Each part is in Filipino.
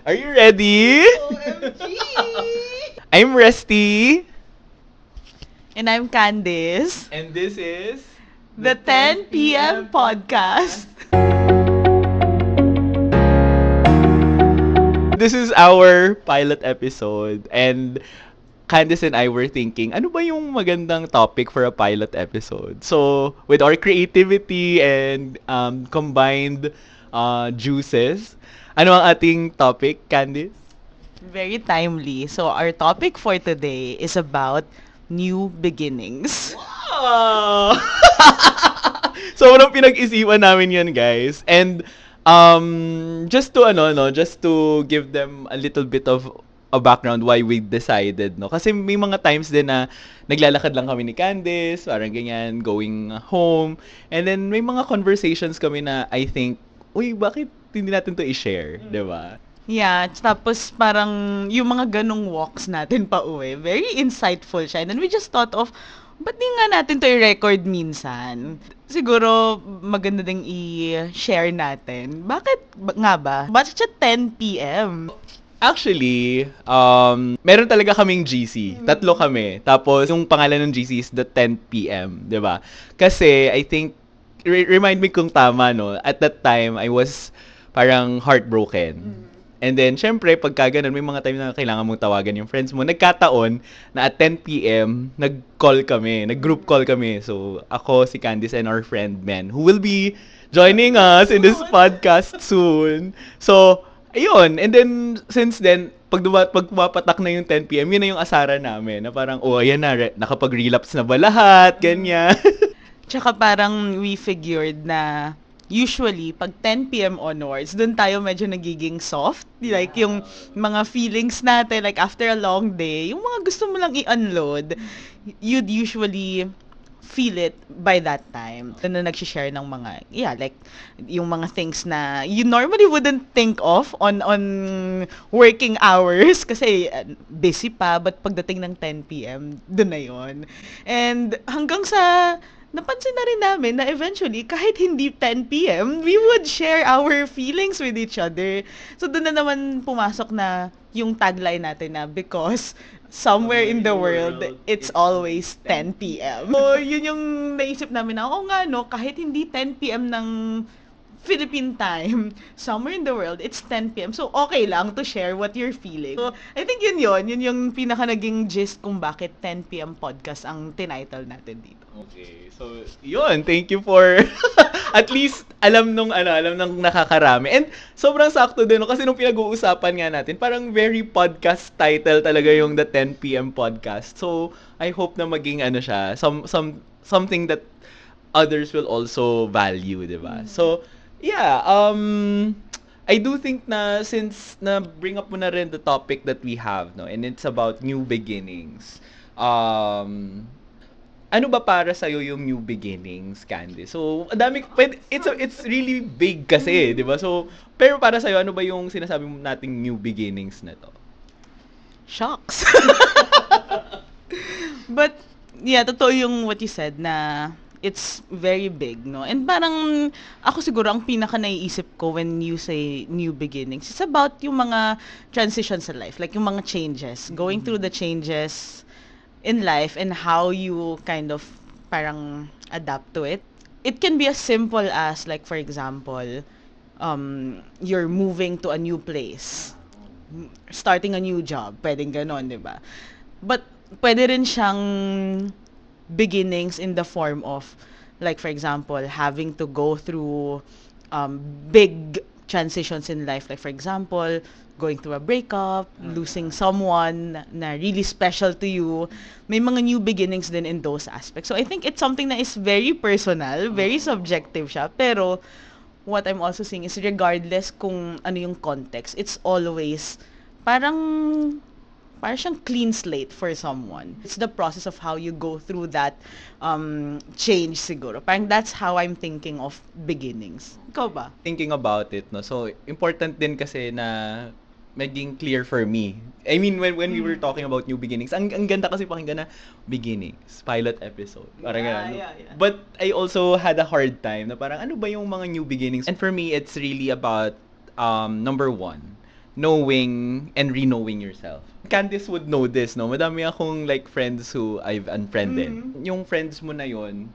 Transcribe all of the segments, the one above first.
Are you ready? OMG! I'm Rusty. And I'm Candice. And this is The 10 p.m. podcast. This is our pilot episode. And Candice and I were thinking, ano ba yung magandang topic for a pilot episode? So, with our creativity and combined juices, ano ang ating topic, Candice? Very timely. So our topic for today is about new beginnings. Wow! So, walang pinag-isipan namin yan, guys. And, just to give them a little bit of a background why we decided, no? Kasi may mga times din na naglalakad lang kami ni Candice, parang ganyan, going home. And then, may mga conversations kami na I think, uy, bakit hindi natin to i-share, di ba? Yeah, tapos parang yung mga ganong walks natin pa uwi, very insightful siya. And then we just thought of, ba't di nga natin to i-record minsan? Siguro maganda ding i-share natin. Nga ba? Bakit siya 10 p.m.? Actually, meron talaga kaming GC. Tatlo kami. Tapos, yung pangalan ng GC is the 10 p.m., di ba? Kasi, I think, remind me kung tama, no? At that time, I was parang heartbroken. And then, syempre, pagka ganun, may mga time na kailangan mong tawagan yung friends mo. Nagkataon na at 10 p.m., nag-call kami, nag-group call kami. So, ako, si Candice, and our friend, Ben, who will be joining us in this podcast soon. So, ayun. And then, since then, pag pumapatak na yung 10 p.m., yun na yung asara namin. Na parang, oh, ayan na, nakapag-relapse na ba lahat? Ganyan. Tsaka parang we figured na usually, pag 10 p.m. onwards, dun tayo medyo nagiging soft. Like, yung mga feelings natin, like after a long day, yung mga gusto mo lang i-unload, you'd usually feel it by that time. Doon na nag-share ng mga, like, yung mga things na you normally wouldn't think of on working hours kasi busy pa, but pagdating ng 10 p.m., doon na yun. And hanggang sa napansin na rin namin na eventually, kahit hindi 10 p.m., we would share our feelings with each other. So, doon na naman pumasok na yung tagline natin na because somewhere in the world, it's always 10 p.m. So, yun yung naisip namin na, nga no, kahit hindi 10 p.m. ng Philippine time, somewhere in the world, it's 10 p.m. So, okay lang to share what you're feeling. So, I think yun yung pinaka naging gist kung bakit 10 p.m. podcast ang tinitle natin dito. Okay. So, yun. Thank you for at least alam nung nakakarami. And sobrang sakto din, no? Kasi nung pinag-uusapan nga natin, parang very podcast title talaga yung The 10 p.m. podcast. So, I hope na maging siya, something that others will also value, di ba? So, yeah, I do think na since na bring up mo na rin the topic that we have, no, and it's about new beginnings. Ano ba para sa yung new beginnings, Candy? So, it's really big kasi, 'di ba? So, pero para sa ano ba yung sinasabi mo nating new beginnings na to? Shocks. But yeah, totoo yung what you said na it's very big, no? And parang ako siguro ang pinaka naiisip ko when you say new beginnings, it's about yung mga transitions in life, like yung mga changes, going through the changes in life and how you kind of parang adapt to it. It can be as simple as like for example, you're moving to a new place, starting a new job, pwedeng ganon, di ba? But pwede rin siyang beginnings in the form of like for example having to go through big transitions in life, like for example going through a breakup, losing someone na really special to you. May mga new beginnings din in those aspects. So I think it's something that is very personal, very subjective siya, pero what I'm also seeing is regardless kung ano yung context, it's always parang siyang clean slate for someone. It's the process of how you go through that change siguro. Parang that's how I'm thinking of beginnings. Ikaw ba? Thinking about it, no? So, important din kasi na maging clear for me. I mean, when we were talking about new beginnings, ang ganda kasi pakinggan na beginnings, pilot episode. Parang ganun. Yeah. But I also had a hard time na parang ano ba yung mga new beginnings? And for me, it's really about number one, knowing and re-knowing yourself. Candice would know this, no? Madami akong like friends who I've unfriended. Yung friends mo na yon,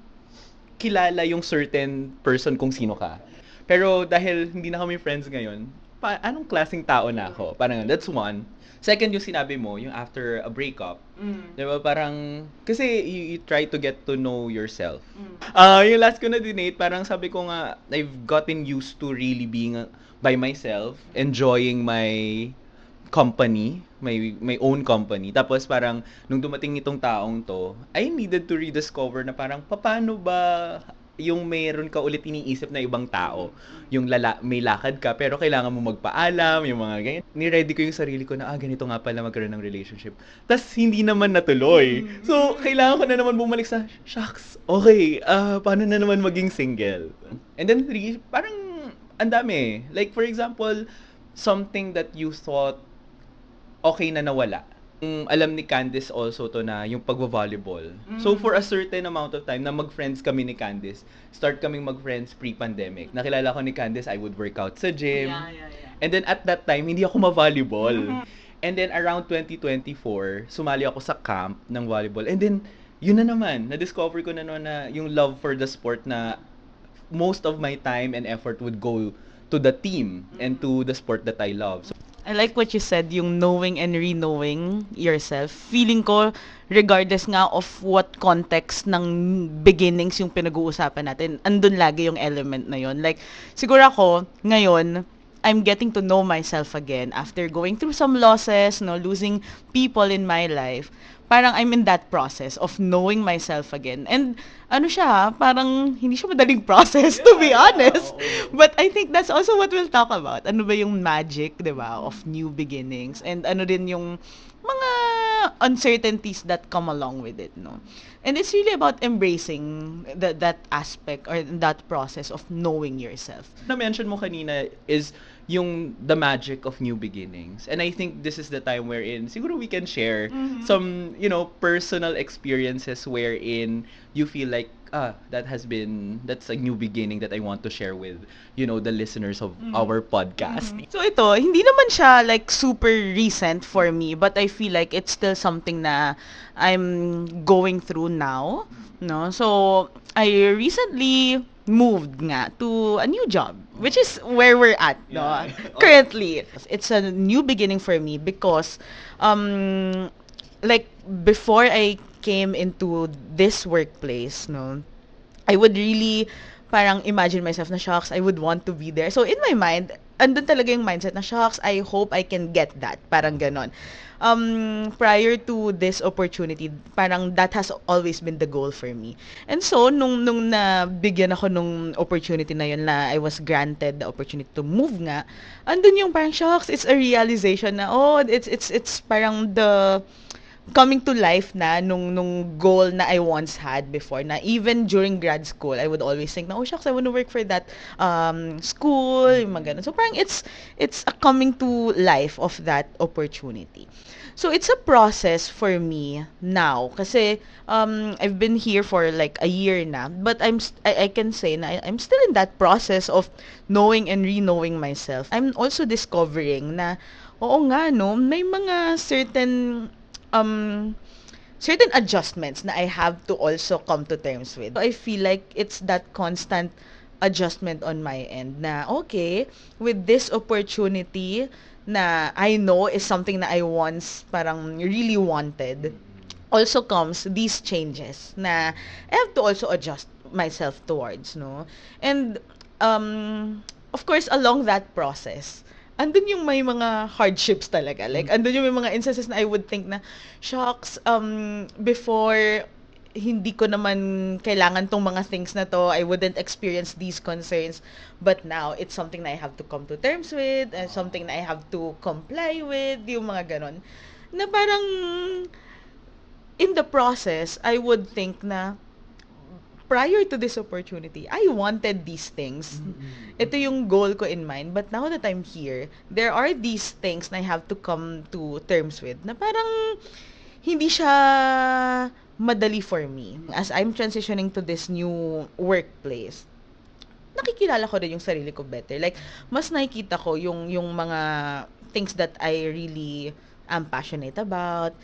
kilala yung certain person kung sino ka. Pero dahil hindi na kami friends ngayon, anong klaseng tao na ako? Parang that's one. Second, yung sinabi mo, yung after a breakup, di ba parang, kasi you try to get to know yourself. Yung last ko na dinate, parang sabi ko nga, I've gotten used to really being by myself, enjoying my company, my own company. Tapos parang, nung dumating itong taong to, I needed to rediscover na parang, paano ba yung mayroon ka ulit iniisip na ibang tao. Yung may lakad ka, pero kailangan mo magpaalam, yung mga ganyan. Ni-ready ko yung sarili ko na, ganito nga pala magkaroon ng relationship. Tas hindi naman natuloy. So, kailangan ko na naman bumalik sa, shucks, okay, paano na naman maging single? And then three, parang, ang dami. Like, for example, something that you thought okay na nawala. Alam ni Candice also to na yung pagvo-volleyball. So for a certain amount of time na mag-friends kami ni Candice, start kaming mag-friends pre-pandemic. Nakilala ko ni Candice, I would work out sa gym. And then at that time, hindi ako ma-volleyball. And then around 2024, sumali ako sa camp ng volleyball. And then, yun na naman, na-discover ko na naman na yung love for the sport na most of my time and effort would go to the team and to the sport that I love. So, I like what you said, yung knowing and re-knowing yourself. Feeling ko, regardless nga of what context ng beginnings yung pinag-uusapan natin, andun lagi yung element na yon. Like, siguro ako, ngayon, I'm getting to know myself again after going through some losses, no, losing people in my life. Parang I'm in that process of knowing myself again. And ano siya, parang hindi siya madaling process, to be honest. But I think that's also what we'll talk about. Ano ba yung magic, di ba, of new beginnings? And ano din yung mga uncertainties that come along with it, no? And it's really about embracing that aspect or that process of knowing yourself. Na-mention mo kanina is yung the magic of new beginnings. And I think this is the time wherein siguro we can share some, personal experiences wherein you feel like, that's a new beginning that I want to share with, the listeners of our podcast. So ito, hindi naman siya like super recent for me, but I feel like it's still something na I'm going through now, no? So, I recently moved nga to a new job, which is where we're at, no? Yeah. Currently. It's a new beginning for me because, like, before I came into this workplace, no, I would really parang imagine myself na, shucks, I would want to be there. So, in my mind, andun talaga yung mindset na, shucks, I hope I can get that. Parang ganon. Prior to this opportunity, parang that has always been the goal for me. And so, nung nabigyan ako nung opportunity na yun, na I was granted the opportunity to move nga, andun yung parang, shucks, it's a realization na, it's parang the coming to life na nung goal na I once had before, na even during grad school I would always think na, oh shucks, I want to work for that school, yung mga ganun. So parang it's a coming to life of that opportunity. So it's a process for me now kasi I've been here for like a year na, but I can say na I'm still in that process of knowing and re-knowing myself. I'm also discovering na oo nga no, may mga certain adjustments na I have to also come to terms with. I feel like it's that constant adjustment on my end na, okay, with this opportunity na I know is something na I once parang really wanted, also comes these changes na I have to also adjust myself towards, no? And, of course, along that process, andun yung may mga hardships talaga. Like, andun yung may mga instances na I would think na, shucks, before, hindi ko naman kailangan tong mga things na to, I wouldn't experience these concerns. But now, it's something na I have to come to terms with, and something na I have to comply with, yung mga ganon. Na parang, in the process, I would think na, prior to this opportunity, I wanted these things. Ito yung goal ko in mind. But now that I'm here, there are these things na I have to come to terms with na parang hindi siya madali for me. As I'm transitioning to this new workplace, nakikilala ko rin yung sarili ko better. Like, mas nakikita ko yung mga things that I really am passionate about,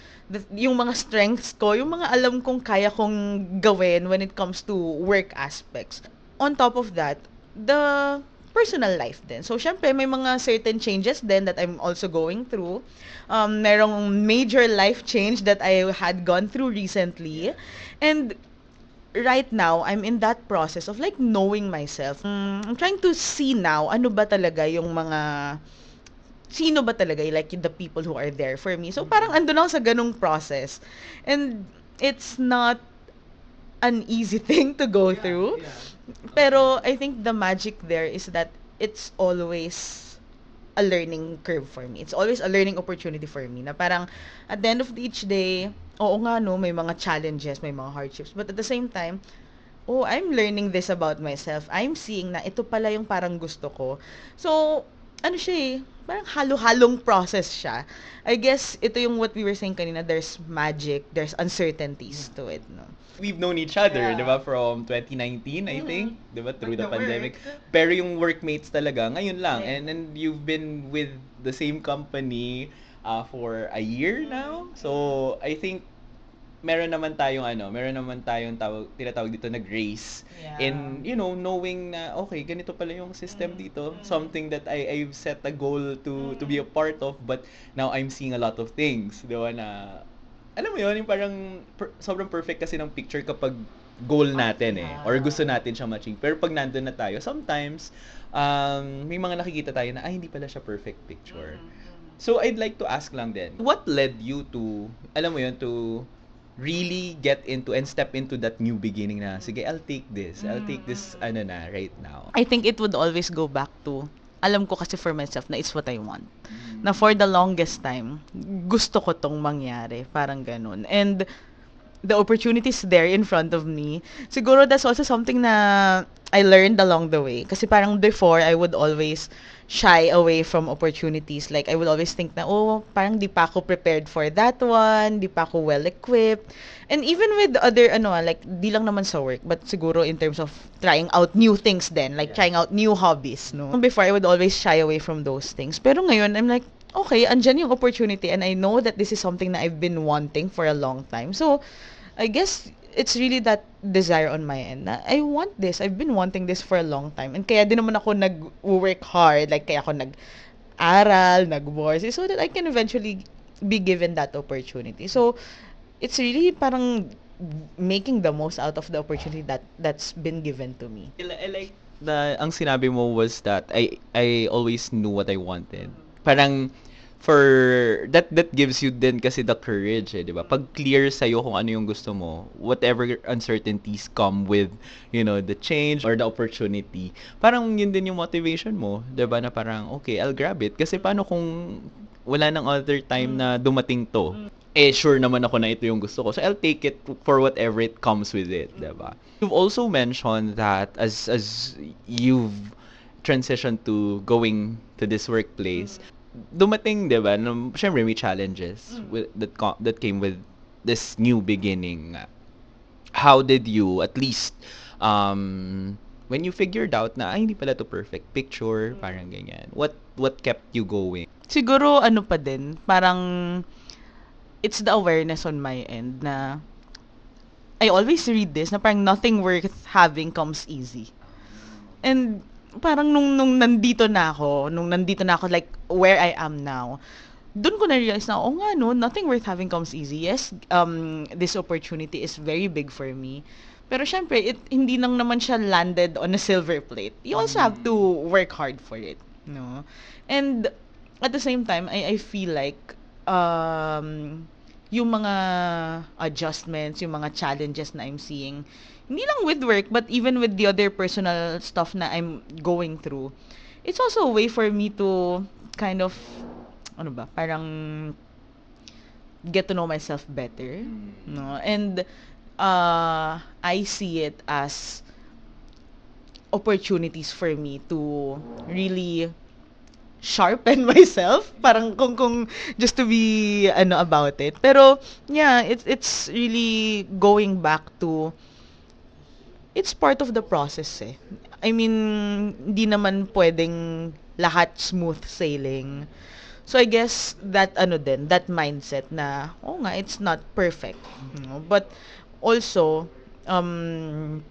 yung mga strengths ko, yung mga alam kong kaya kong gawin when it comes to work aspects. On top of that, the personal life din. So, syempre, may mga certain changes din that I'm also going through. Merong major life change that I had gone through recently. And right now, I'm in that process of like knowing myself. I'm trying to see now, ano ba talaga yung mga, sino ba talaga, like the people who are there for me. So, parang andun ako sa ganung process. And it's not an easy thing to go through. Pero I think the magic there is that it's always a learning curve for me. It's always a learning opportunity for me na parang at the end of each day, oo nga no, may mga challenges, may mga hardships. But at the same time, oh, I'm learning this about myself. I'm seeing na ito pala yung parang gusto ko. So, ano siya eh, parang halo-halong process siya. I guess ito yung what we were saying kanina, there's magic, there's uncertainties to it, no? We've known each other, Yeah. di ba, from 2019, I think, di ba, through the pandemic. Pero yung workmates talaga, ngayon lang. Yeah. And you've been with the same company for a year now. So, I think, meron naman tayong tinatawag dito na grace. Yeah. In, knowing na, okay, ganito pala yung system dito. Something that I've set a goal to be a part of, but now I'm seeing a lot of things. Di ba, na alam mo yun, yung parang sobrang perfect kasi ng picture kapag goal natin eh. Or gusto natin siyang matching. Pero pag nandun na tayo, sometimes, may mga nakikita tayo na, hindi pala siya perfect picture. So, I'd like to ask lang din, what led you to, alam mo yun, to really get into and step into that new beginning na, sige, I'll take this right now. I think it would always go back to, alam ko kasi for myself na it's what I want. Na for the longest time, gusto ko tong mangyari. Parang ganun. And the opportunities there in front of me, siguro that's also something na I learned along the way. Kasi parang before, I would always shy away from opportunities. Like, I would always think na, parang di pa ako prepared for that one, di pa ako well-equipped. And even with other, like, di lang naman sa work, but siguro in terms of trying out new things then, like trying out new hobbies, no? Before, I would always shy away from those things. Pero ngayon, I'm like, okay, andyan yung opportunity and I know that this is something na I've been wanting for a long time. So, I guess it's really that desire on my end na I want this. I've been wanting this for a long time. And kaya din naman ako nag-work hard. Like, kaya ako nag-aral, nag-bourse, so that I can eventually be given that opportunity. So, it's really parang making the most out of the opportunity that's been given to me. I like ang sinabi mo was that I always knew what I wanted. Parang for that gives you din kasi the courage, di ba? Pag clear sa kung ano yung gusto mo, whatever uncertainties come with, the change or the opportunity, parang yun din yung motivation mo, di ba? Na parang, okay, I'll grab it. Kasi paano kung wala nang other time na dumating to? Sure naman ako na ito yung gusto ko. So, I'll take it for whatever it comes with it, di ba? You've also mentioned that as you've transitioned to going to this workplace, dumating, di ba, syempre may challenges that came with this new beginning. How did you, at least, when you figured out na, hindi pala to perfect picture, parang ganyan, what kept you going? Siguro, pa din, parang, it's the awareness on my end na, I always read this, na parang nothing worth having comes easy. And, parang nung nandito na ako, like, where I am now, dun ko na-realize na, nga no, nothing worth having comes easy. Yes, this opportunity is very big for me. Pero syempre, hindi lang naman siya landed on a silver plate. You also have to work hard for it, no? And at the same time, I feel like, yung mga adjustments, yung mga challenges na I'm seeing, hindi lang with work, but even with the other personal stuff na I'm going through, it's also a way for me to kind of, parang get to know myself better, no? And I see it as opportunities for me to really sharpen myself, parang kung just to be about it. Pero yeah, it's really going back to it's part of the process eh. I mean, hindi naman pwedeng lahat smooth sailing. So I guess that ano din, that mindset na, oh nga, it's not perfect. But also, um,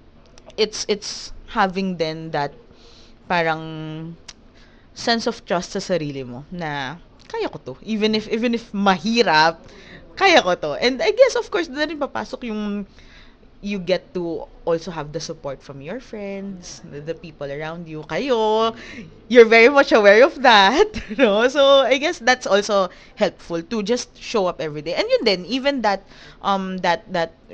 it's having then that parang sense of trust sa sarili mo na kaya ko to. Even if mahirap, kaya ko to. And I guess of course doon rin papasok yung you get to also have the support from your friends, the people around you. Kayo, you're very much aware of that, no? So I guess that's also helpful to just show up every day. And yun din, even that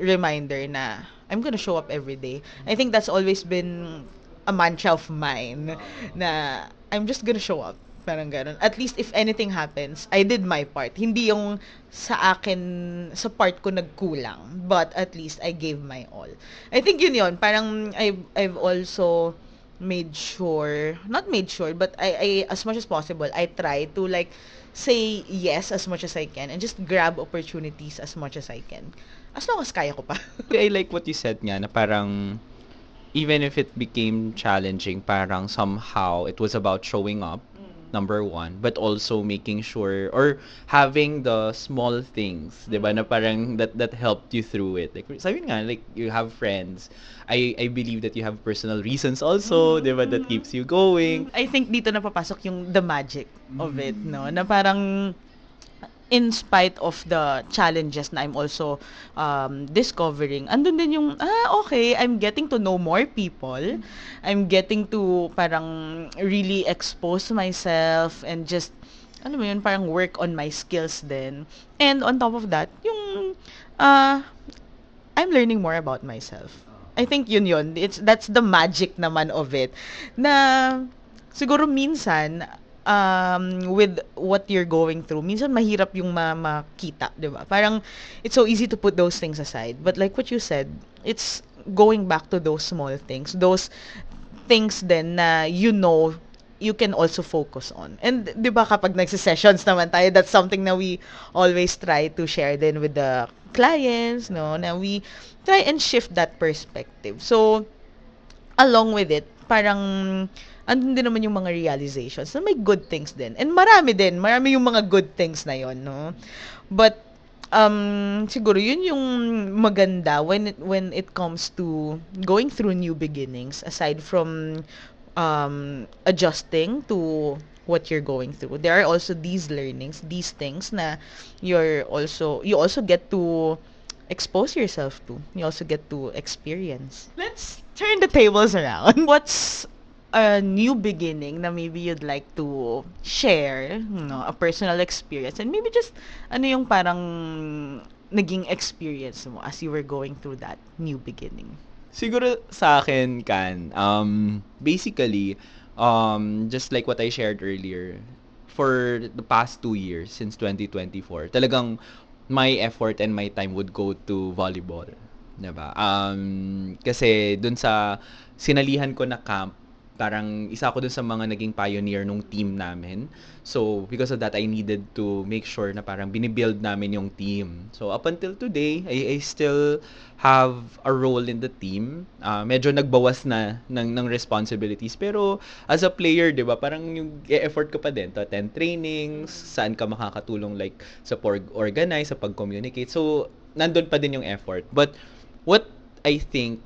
reminder na I'm gonna show up every day. I think that's always been a mantra of mine na I'm just gonna show up. Parang ganun. At least if anything happens, I did my part. Hindi yung sa akin, sa part ko nagkulang. But at least I gave my all. I think yun. Parang I've also made sure, not made sure, but I as much as possible, I try to like say yes as much as I can and just grab opportunities as much as I can. As long as kaya ko pa. I like what you said nga na parang even if it became challenging, parang somehow it was about showing up, number one, but also making sure or having the small things, 'di ba, na parang that helped you through it. Like sabi nga, like you have friends. I believe that you have personal reasons also, 'di ba, that keeps you going. I think dito na papasok yung the magic of it, no? Na parang in spite of the challenges na I'm also discovering, andun din yung, okay, I'm getting to know more people. I'm getting to parang really expose myself and just, alam mo yun, parang work on my skills din. And on top of that, yung, I'm learning more about myself. I think yun. That's the magic naman of it. Na, siguro minsan, with what you're going through, minsan mahirap yung makita, di ba? Parang, it's so easy to put those things aside. But like what you said, it's going back to those small things. Those things then na you can also focus on. And di ba kapag nagse-sessions naman tayo, that's something na we always try to share then with the clients, no? Na we try and shift that perspective. So, along with it, parang andun din naman yung mga realizations na may good things din. And marami yung mga good things na yon, no? But siguro yun yung maganda when it comes to going through new beginnings, aside from adjusting to what you're going through. There are also these learnings, these things na you also get to expose yourself to. You also get to experience. Let's turn the tables around. What's a new beginning na maybe you'd like to share, a personal experience, and maybe just ano yung parang naging experience mo as you were going through that new beginning? Siguro sa akin, Kan, basically, just like what I shared earlier, for the past 2 years, since 2024, talagang my effort and my time would go to volleyball. Diba? Kasi dun sa sinalihan ko na camp, parang isa ako dun sa mga naging pioneer nung team namin. So, because of that, I needed to make sure na parang binibuild namin yung team. So, up until today, I still have a role in the team. Medyo nagbawas na ng responsibilities. Pero, as a player, di ba, parang yung effort ko pa din to attend trainings, saan ka makakatulong like sa pag-organize, sa pag-communicate. So, nandun pa din yung effort. But, what I think,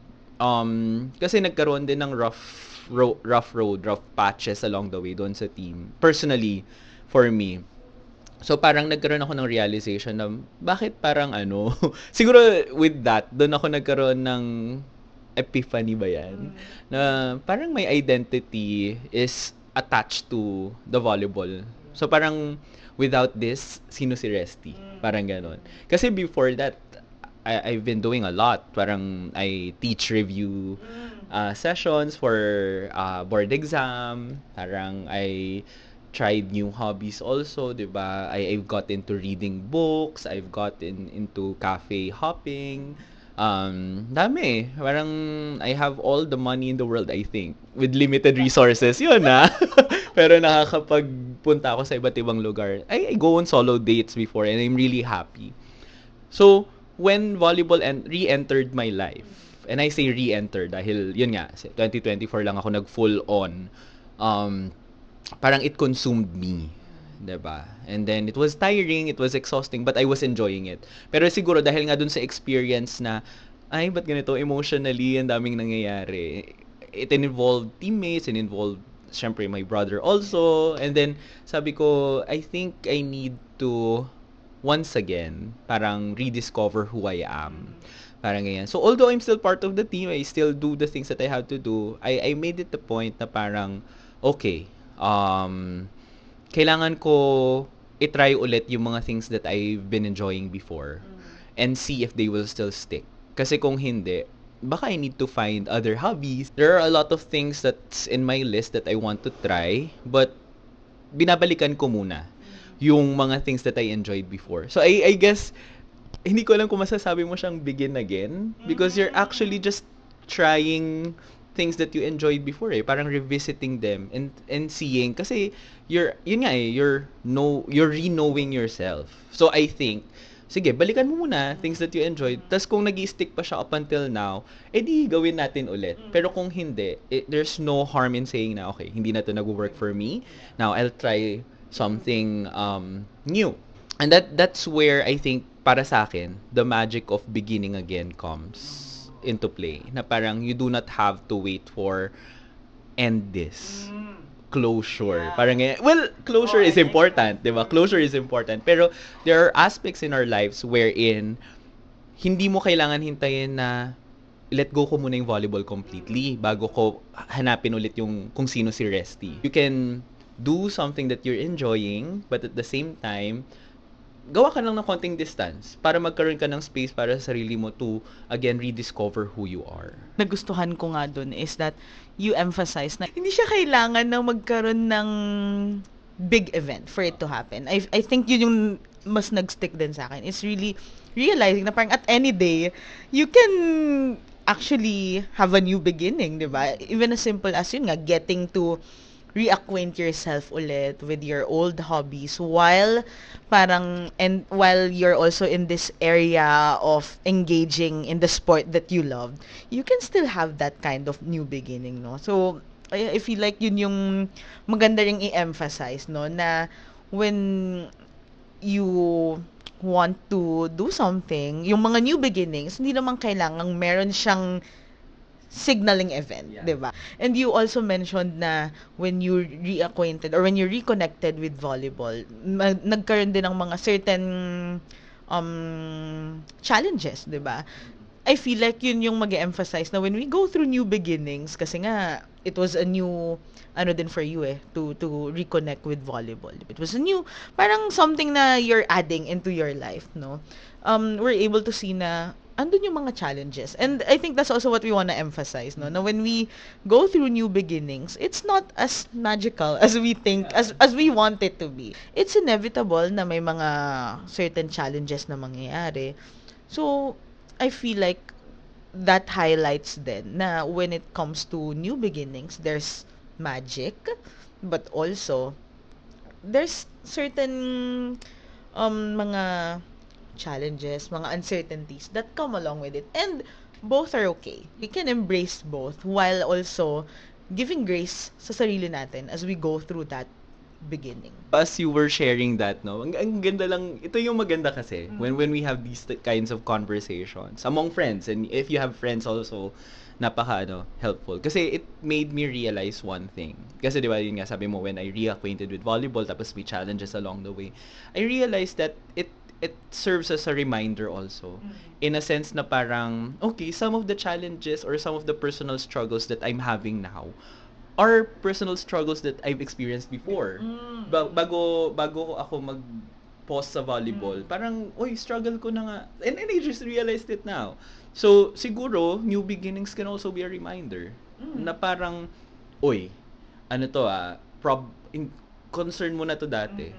kasi nagkaroon din ng rough patches along the way doon sa team. Personally, for me. So, parang nagkaroon ako ng realization na, bakit parang siguro with that, doon ako nagkaroon ng epiphany ba yan? Na parang my identity is attached to the volleyball. So, parang without this, sino si Resty? Parang ganon. Kasi before that, I've been doing a lot. Parang I teach review sessions for board exam. Parang I tried new hobbies also, 'di ba? I've got into reading books, I've gotten into cafe hopping. Dami. Parang I have all the money in the world, I think, with limited resources. Yun na. Pero nakakapagpunta ako sa iba't ibang lugar. I go on solo dates before and I'm really happy. So, when volleyball re-entered my life, And I say re-enter dahil, yun nga, 2024 lang ako nag-full on. Parang it consumed me. 'Di ba? And then it was tiring, it was exhausting, but I was enjoying it. Pero siguro dahil nga dun sa experience na, ay, ba't ganito emotionally, ang daming nangyayari. It involved teammates, it involved, syempre, my brother also. And then, sabi ko, I think I need to, once again, parang rediscover who I am. Parang ganyan. So, although I'm still part of the team, I still do the things that I have to do, I made it the point na parang, okay, kailangan ko i-try ulit yung mga things that I've been enjoying before and see if they will still stick. Kasi kung hindi, baka I need to find other hobbies. There are a lot of things that's in my list that I want to try, but binabalikan ko muna yung mga things that I enjoyed before. So I guess, hindi ko alam kung masasabi mo siyang begin again because you're actually just trying things that you enjoyed before parang revisiting them and seeing kasi you're re-knowing yourself. So I think sige, balikan mo muna things that you enjoyed. Tas kung nag-stick pa siya up until now, edi gawin natin ulit. Pero kung hindi, there's no harm in saying na okay, hindi na to nag-work for me. Now I'll try something new. And that's where I think para sa akin, the magic of beginning again comes into play. Na parang you do not have to wait for end this. Closure. Parang well, closure is important, 'di ba? Closure is important. Pero there are aspects in our lives wherein hindi mo kailangan hintayin na let go ko muna yung volleyball completely bago ko hanapin ulit yung kung sino si Resty. You can do something that you're enjoying, but at the same time, gawa ka lang ng konting distance para magkaroon ka ng space para sa sarili mo to, again, rediscover who you are. Nagustuhan ko nga dun is that you emphasize na hindi siya kailangan na magkaroon ng big event for it to happen. I think yun yung mas nag-stick din sa akin. It's really realizing na parang at any day, you can actually have a new beginning, di ba? Even as simple as yun nga, getting to reacquaint yourself ulit with your old hobbies while you're also in this area of engaging in the sport that you loved, you can still have that kind of new beginning, no? So I feel like yun yung maganda ring i-emphasize, no, na when you want to do something, yung mga new beginnings, hindi naman kailangang meron siyang signaling event, Yeah. 'di ba? And you also mentioned na when you reacquainted or when you reconnected with volleyball, nagkaroon din ng mga certain challenges, 'di ba? I feel like yun yung mag-emphasize na when we go through new beginnings, kasi nga it was a new ano din for you to reconnect with volleyball. It was a new parang something na you're adding into your life, no? We're able to see na andun yung mga challenges. And I think that's also what we want to emphasize, no? Na when we go through new beginnings, it's not as magical as we think, as we want it to be. It's inevitable na may mga certain challenges na mangyayari. So, I feel like that highlights then na when it comes to new beginnings, there's magic, but also there's certain mga challenges, mga uncertainties that come along with it. And both are okay. We can embrace both while also giving grace sa sarili natin as we go through that beginning. As you were sharing that, no, ang ganda lang, ito yung maganda kasi, when we have these kinds of conversations among friends, and if you have friends also, napaka helpful. Kasi it made me realize one thing. Kasi di ba, yun nga, sabi mo, when I reacquainted with volleyball, tapos may challenges along the way, I realized that it serves as a reminder also. In a sense na parang, okay, some of the challenges or some of the personal struggles that I'm having now are personal struggles that I've experienced before. Bago ako mag-pause sa volleyball, parang, oy, struggle ko na nga. And I just realized it now. So, siguro, new beginnings can also be a reminder. Na parang, oy, ano to concern mo na to dati.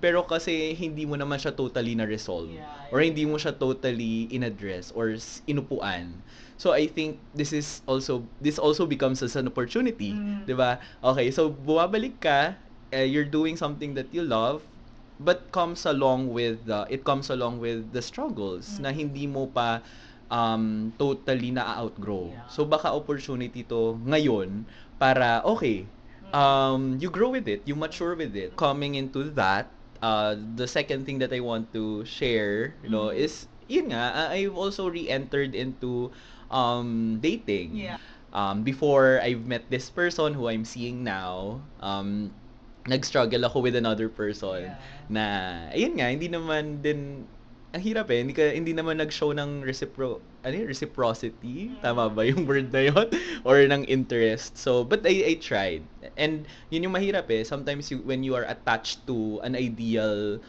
Pero kasi hindi mo naman siya totally na-resolve. Or hindi mo siya totally in-address or inupuan. So I think this also becomes as an opportunity, 'di ba? Okay, so bumabalik ka, you're doing something that you love, but it comes along with the struggles na hindi mo pa totally na-outgrow. So baka opportunity to ngayon para okay, you grow with it, you mature with it. Coming into that, the second thing that I want to share, is yun nga, I've also re-entered into dating. Yeah. Before I've met this person who I'm seeing now, nag-struggle ako with another person na ayun nga, hindi naman din ang hirap hindi naman nag-show ng reciprocity, tama ba yung word na yun? Or ng interest. So, but I tried. And yun yung mahirap sometimes when you are attached to an ideal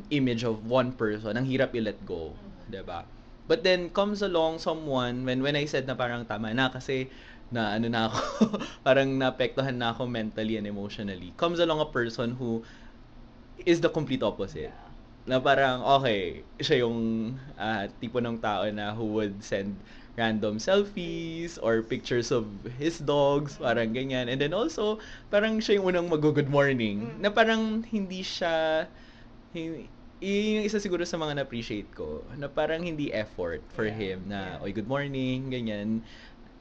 image of one person, ang hirap i-let go, 'di ba? But then comes along someone when I said na parang tama na kasi na ano na ako, parang naapektuhan na ako mentally and emotionally. Comes along a person who is the complete opposite. Na parang, okay, siya yung tipo ng tao na who would send random selfies or pictures of his dogs, parang ganyan. And then also, parang siya yung unang mag-good morning. Na parang hindi siya, yung isa siguro sa mga na-appreciate ko, na parang hindi effort for him na, oy, good morning, ganyan.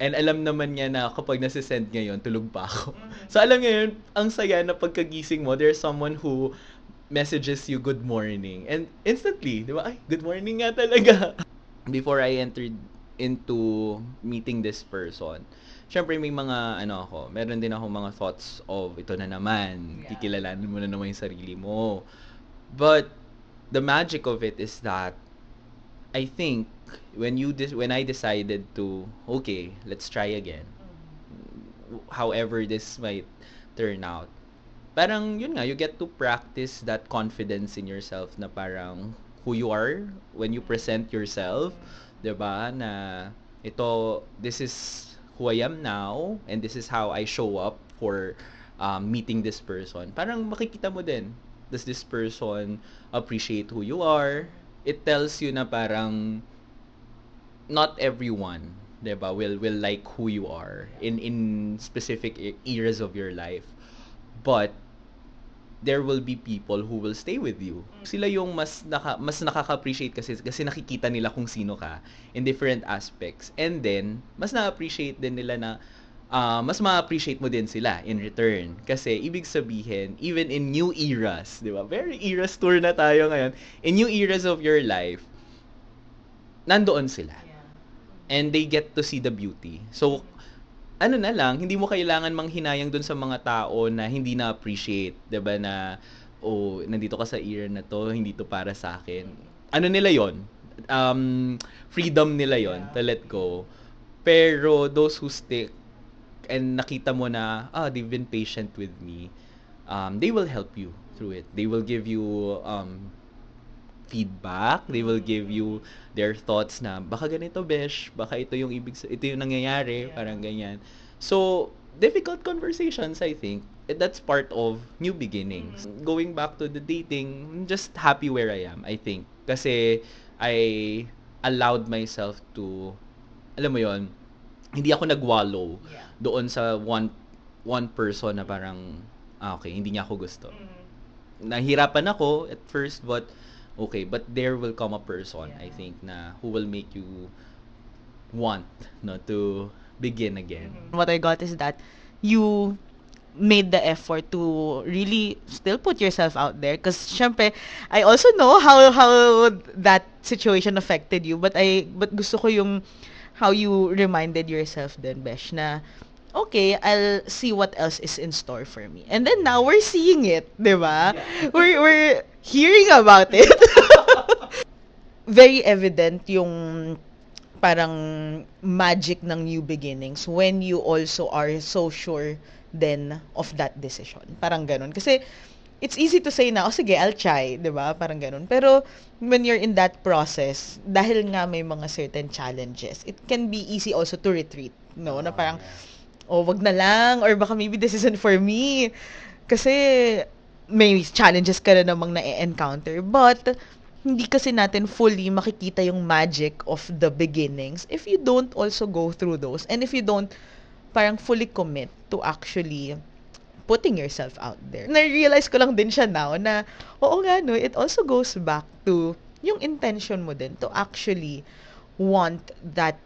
And alam naman niya na kapag nasisend ngayon, tulog pa ako. So alam niya yun, ang saya na pagkagising mo, there's someone who messages you good morning. And instantly, di ba? Ay, good morning nga talaga. Before I entered into meeting this person, syempre may mga, meron din ako mga thoughts of, ito na naman, kikilalanin mo na naman yung sarili mo. But, the magic of it is that, I think, when I decided to, okay, let's try again, however this might turn out, parang yun nga, you get to practice that confidence in yourself na parang who you are when you present yourself, 'di ba? Na this is who I am now and this is how I show up for meeting this person. Parang makikita mo din, does this person appreciate who you are? It tells you na parang not everyone, 'di ba, will like who you are in specific eras of your life. But there will be people who will stay with you. Sila yung mas nakaka-appreciate kasi nakikita nila kung sino ka in different aspects. And then, mas na-appreciate din nila na mas ma-appreciate mo din sila in return. Kasi ibig sabihin, even in new eras, di ba? Very eras tour na tayo ngayon. In new eras of your life, nandoon sila. And they get to see the beauty. So, ano na lang, hindi mo kailangan manghinayang dun sa mga tao na hindi na-appreciate, 'di ba, na nandito ka sa era na to, hindi to para sa akin. Ano nila 'yon? Freedom nila 'yon to let go. Pero those who stick and nakita mo na, they've been patient with me, they will help you through it. They will give you feedback, they will give you their thoughts na baka ganito besh, baka ito yung nangyayari, parang ganyan. So, difficult conversations, I think. That's part of new beginnings. Going back to the dating, I'm just happy where I am, I think. Kasi I allowed myself to, alam mo yon, hindi ako nagwallow doon sa one person na parang, okay, hindi niya ako gusto. Nahirapan ako at first, but okay, but there will come a person, I think, na who will make you want to begin again. What I got is that you made the effort to really still put yourself out there, because syempre I also know how that situation affected you, but gusto ko yung how you reminded yourself then, Besh, na okay, I'll see what else is in store for me. And then now we're seeing it, 'di ba? Yeah. We're hearing about it. Very evident yung parang magic ng new beginnings when you also are so sure then of that decision. Parang ganun. Kasi it's easy to say na, sige, I'll try, 'di ba? Parang ganun. Pero when you're in that process, dahil nga may mga certain challenges, it can be easy also to retreat, no? Na parang wag na lang, or baka maybe this isn't for me. Kasi may challenges ka na namang na-encounter. But hindi kasi natin fully makikita yung magic of the beginnings if you don't also go through those, and if you don't parang fully commit to actually putting yourself out there. Na-realize ko lang din siya now na, oo nga no, it also goes back to yung intention mo din to actually want that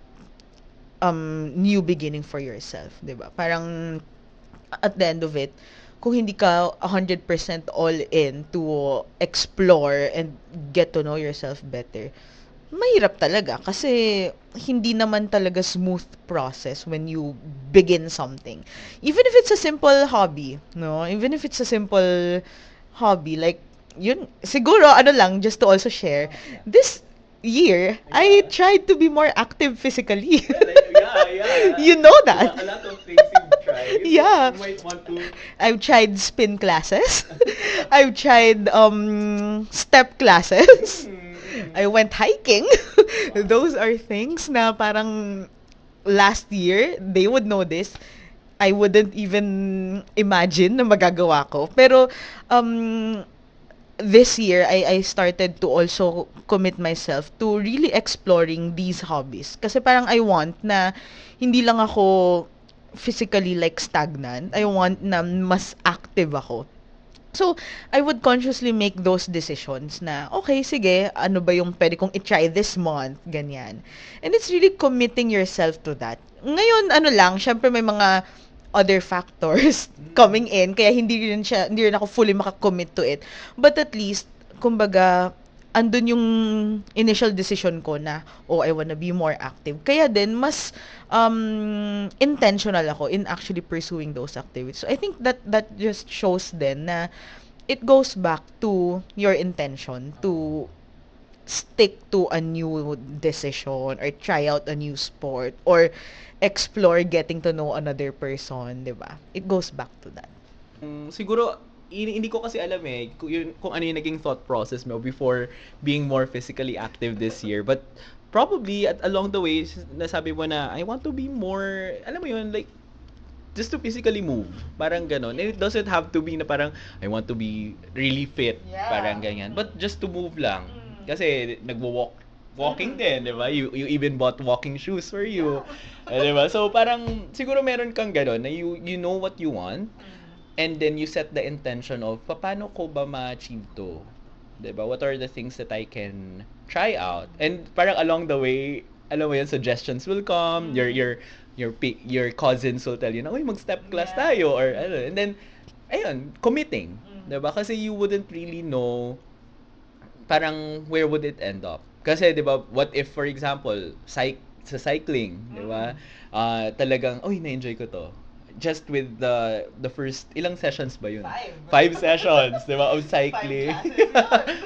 new beginning for yourself, 'di ba? Parang at the end of it, kung hindi ka 100% all in to explore and get to know yourself better, mahirap talaga kasi hindi naman talaga smooth process when you begin something. Even if it's a simple hobby, no? Even if it's a simple hobby, like, yun, siguro, ano lang, just to also share, this year, I tried to be more active physically. You know that? A lot of things you've tried. Yeah. You might want to. I've tried spin classes. I've tried step classes. I went hiking. Those are things na parang last year, they would know this. I wouldn't even imagine na magagawa ko. Pero this year, I started to also commit myself to really exploring these hobbies. Kasi parang I want na hindi lang ako physically like stagnant. I want na mas active ako. So, I would consciously make those decisions na, okay, sige, ano ba yung pwede kong i-try this month, ganyan. And it's really committing yourself to that. Ngayon, ano lang, syempre may mga other factors coming in, kaya hindi rin ako fully makakommit to it. But at least, kumbaga, andun yung initial decision ko na, oh, I wanna be more active. Kaya din, mas intentional ako in actually pursuing those activities. So, I think that just shows then na it goes back to your intention to stick to a new decision or try out a new sport or explore getting to know another person, di ba? It goes back to that. Siguro, hindi ko kasi alam kung ano yung naging thought process mo before being more physically active this year. But probably along the way, nasabi mo na, I want to be more, alam mo yun, like, just to physically move. Parang ganon. And it doesn't have to be na parang, I want to be really fit. Yeah. Parang ganyan. But just to move lang. Kasi walking din, di ba? You even bought walking shoes for you. Di ba? So parang, siguro meron kang ganon na you know what you want. And then you set the intention of, paano ko ba ma-achieve to? Diba? What are the things that I can try out? And parang along the way, alam mo yun, suggestions will come, your cousins will tell you na, uy, mag-step class tayo, or ano. And then, ayun, committing. Diba? Kasi you wouldn't really know, parang, where would it end up? Kasi, diba, what if, for example, sa cycling, diba? Talagang, uy, na-enjoy ko to. Just with the first, ilang sessions ba yun? 5 sessions, di ba, of cycling.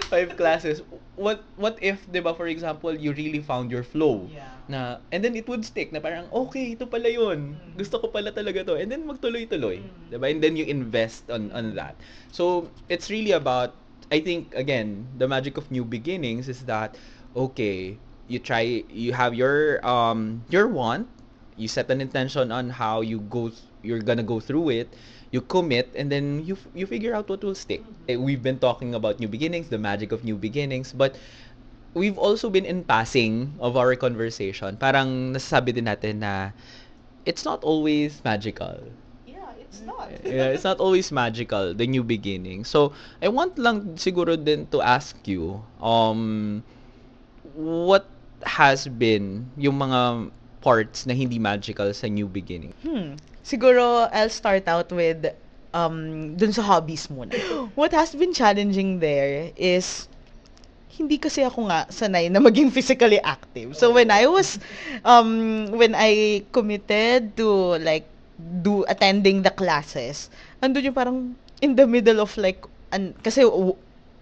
5 classes. What if, di ba, for example, you really found your flow? Yeah. And then it would stick na parang, okay, ito pala yun. Gusto ko pala talaga to. And then magtuloy-tuloy. Di ba? And then you invest on that. So, it's really about, I think, again, the magic of new beginnings is that, okay, you have your want, you set an intention on how you're gonna go through it, you commit, and then you figure out what will stick. We've been talking about new beginnings, the magic of new beginnings, but we've also been in passing of our conversation. Parang nasasabi din natin na it's not always magical. Yeah, it's not. Yeah, it's not always magical, the new beginning. So, I want lang siguro din to ask you, what has been yung mga parts na hindi magical sa new beginning? Siguro, I'll start out with dun sa hobbies muna. What has been challenging there is hindi kasi ako nga sanay na maging physically active. So when I was when I committed to like attending the classes, andun yung parang in the middle of like kasi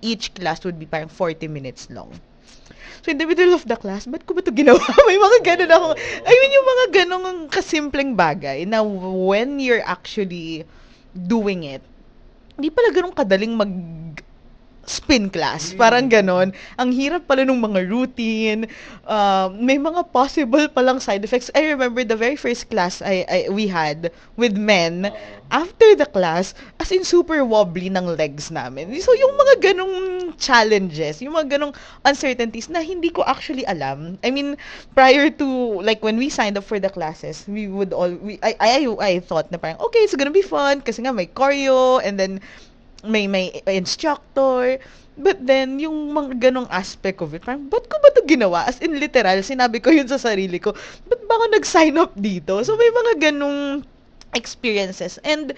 each class would be parang 40 minutes long. So, in the middle of the class, ba't ko ba ito ginawa? May mga ganun ako. I mean, yung mga ganung kasimpleng bagay na when you're actually doing it, hindi pala ganun kadaling spin class. Parang ganon. Ang hirap pala nung mga routine. May mga possible palang side effects. I remember the very first class we had with men, after the class, as in super wobbly ng legs namin. So, yung mga ganong challenges, yung mga ganong uncertainties na hindi ko actually alam. I mean, prior to, like, when we signed up for the classes, I thought na parang, okay, it's gonna be fun kasi nga may choreo, and then may instructor. But then, yung mga ganong aspect of it, parang, ba't ko ba ito ginawa? As in, literal, sinabi ko yun sa sarili ko, ba't ba ako nag-sign up dito? So, may mga ganong experiences. And,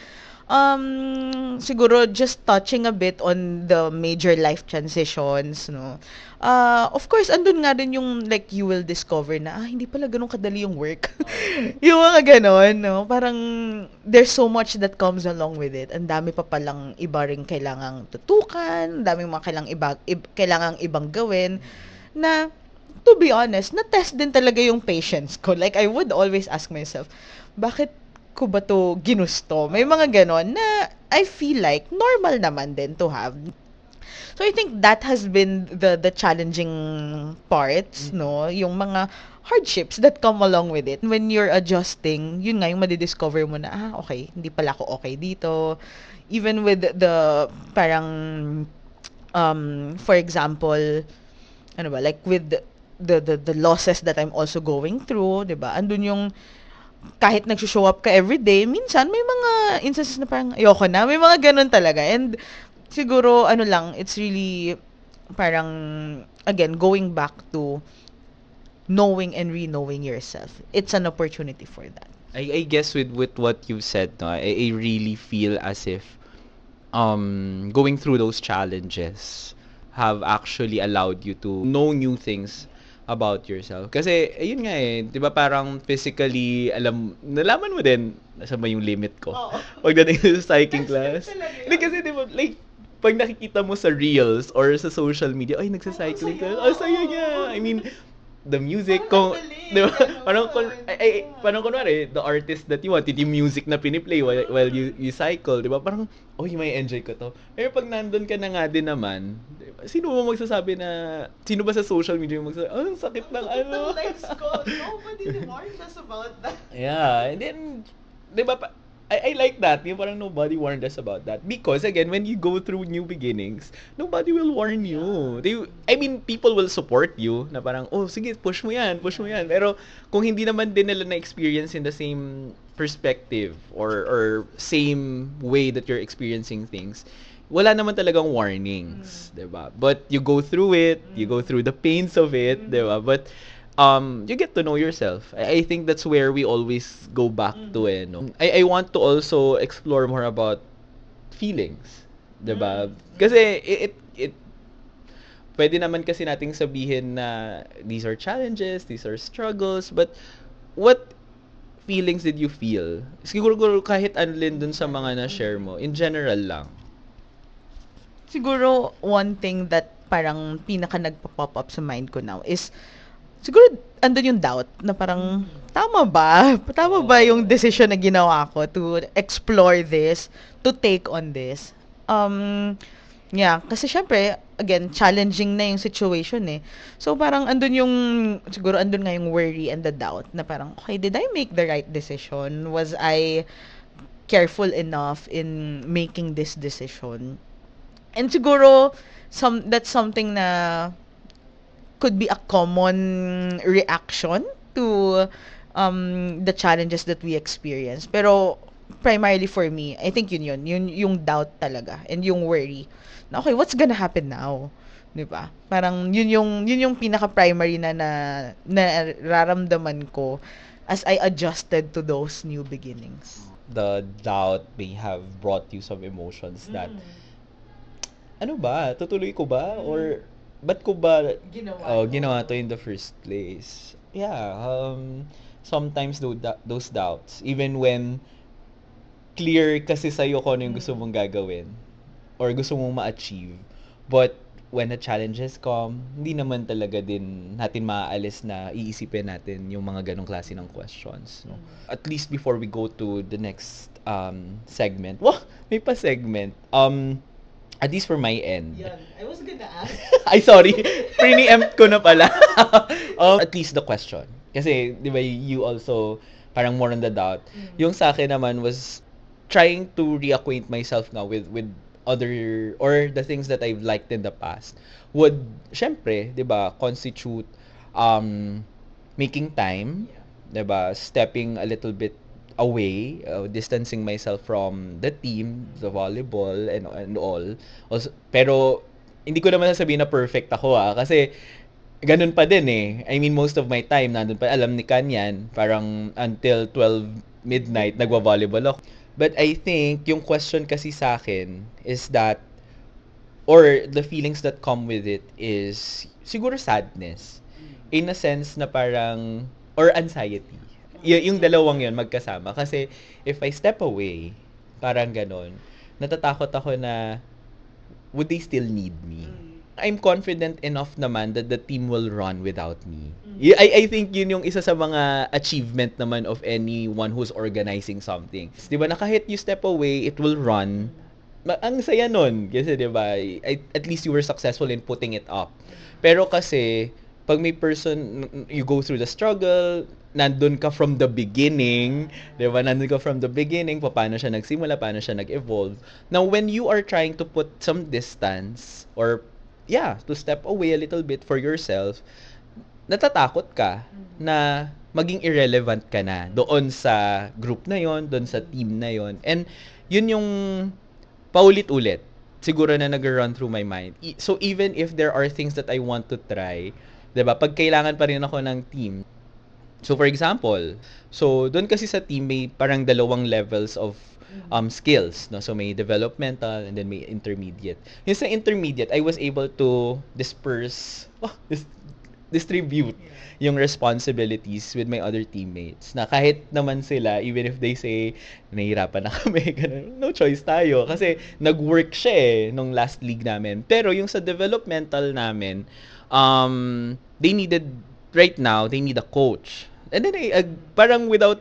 siguro, just touching a bit on the major life transitions, no? Of course, andun nga din yung, like, you will discover na, hindi pala ganun kadali yung work. Yung mga ganon, no? Parang, there's so much that comes along with it. Ang dami pa palang iba rin kailangang tutukan, ang daming mga kailangang ibang gawin, na, to be honest, na-test din talaga yung patience ko. Like, I would always ask myself, bakit ko ba to ginusto? May mga ganon na I feel like normal naman din to have. So I think that has been the challenging parts, no? Yung mga hardships that come along with it. When you're adjusting, yun nga yung madidiscover mo na, okay, hindi pala ako okay dito. Even with the parang for example, ano ba, like with the losses that I'm also going through, 'di ba? Andun yung kahit nagsushow up ka everyday, minsan may mga instances na parang ayoko na. May mga ganun talaga. And siguro, ano lang, it's really parang, again, going back to knowing and re-knowing yourself. It's an opportunity for that. I guess with what you've said, no, I really feel as if going through those challenges have actually allowed you to know new things about yourself. Kasi, ayun nga eh, di ba parang physically, nalaman mo din, nasa ba yung limit ko? Pagdating sa cycling class. Hindi kasi, di ba, like, pag nakikita mo sa reels or sa social media, ay, nagsa-cycling ka. Oh, saya niya. I mean, the music, di ba, parang kunwari, the artist that you want, yung music na piniplay while you cycle, di ba, parang, oh, may enjoy ko to. Pero pag nandun ka na nga din naman, di ba, sino ba sa social media yung magsasabi, ang sakit ng ano. Nobody warned us about that. Yeah, and then, di ba, I like that. Yung parang nobody warned us about that. Because, again, when you go through new beginnings, nobody will warn you. People will support you na parang, oh, sige, push mo yan. Pero, kung hindi naman din nila na-experience in the same perspective or same way that you're experiencing things, wala naman talagang warnings, 'di ba? But you go through it, you go through the pains of it, 'di ba? But you get to know yourself. I think that's where we always go back to no. I want to also explore more about feelings, 'di ba? Kasi it pwede naman kasi nating sabihin na these are challenges, these are struggles, but what feelings did you feel? Siguro kahit anlin dun sa mga na-share mo, in general lang. Siguro, one thing that parang pinaka nagpa-pop up sa mind ko now is, siguro, andun yung doubt na parang, tama ba? Tama ba yung decision na ginawa ko to explore this, to take on this? Yeah, kasi syempre, again, challenging na yung situation eh. So, parang siguro andun nga yung worry and the doubt na parang, okay, did I make the right decision? Was I careful enough in making this decision? And siguro, that's something na could be a common reaction to the challenges that we experience. Pero, primarily for me, I think yun yung doubt talaga and yung worry. Na, okay, what's gonna happen now? 'Di ba? Parang yun yung pinaka-primary na nararamdaman ko as I adjusted to those new beginnings. The doubt may have brought you some emotions that ano ba? Tutuloy ko ba? Or ba't ko ba ginawa to in the first place? Yeah, sometimes those doubts, even when clear kasi sa'yo kung ano yung gusto mong gagawin or gusto mong ma-achieve, but when the challenges come, hindi naman talaga din natin maaalis na iisipin natin yung mga ganong klase ng questions. No? At least before we go to the next segment. Wah! May pa-segment. At least for my end. Yan. I was gonna ask. Ay, sorry. Pre-empt ko na pala. At least the question. Kasi, di ba, you also, parang more on the doubt. Yung sa akin naman was trying to reacquaint myself now with other, or the things that I've liked in the past would, syempre, di ba, constitute making time, di ba, stepping a little bit away, distancing myself from the team, the volleyball, and all. Also, pero, hindi ko naman sasabihin na perfect ako kasi ganun pa din eh. I mean, most of my time, nandun pa, alam ni Kanyan, parang until 12 midnight, nagwa-volleyball ako. But I think, yung question kasi sa akin is that, or the feelings that come with it is, siguro sadness. In a sense na parang, or anxiety. Yung dalawang yun magkasama. Kasi, if I step away, parang ganon, natatakot ako na, would they still need me? I'm confident enough naman that the team will run without me. I think yun yung isa sa mga achievement naman of anyone who's organizing something. Di ba na kahit you step away, it will run. Ang saya nun. Kasi di ba, at least you were successful in putting it up. Pero kasi, pag may person, you go through the struggle, nandun ka from the beginning, di ba? Nandun ka from the beginning, paano siya nagsimula, paano siya nag-evolve. Now, when you are trying to put some distance, or to step away a little bit for yourself, natatakot ka na maging irrelevant ka na doon sa group na yon, doon sa team na yon. And yun yung paulit-ulit siguro na nag-run through my mind. So even if there are things that I want to try, 'di ba? Pag kailangan pa rin ako ng team. So for example, doon kasi sa team may parang dalawang levels of skills, no? So may developmental and then may intermediate. Yung sa intermediate, I was able to distribute yung responsibilities with my other teammates. Na kahit naman sila, even if they say, nahihirapan na kami, ganun, no choice tayo. Kasi nag-work siya nung last league namin. Pero yung sa developmental namin, right now, they need a coach. And then, parang without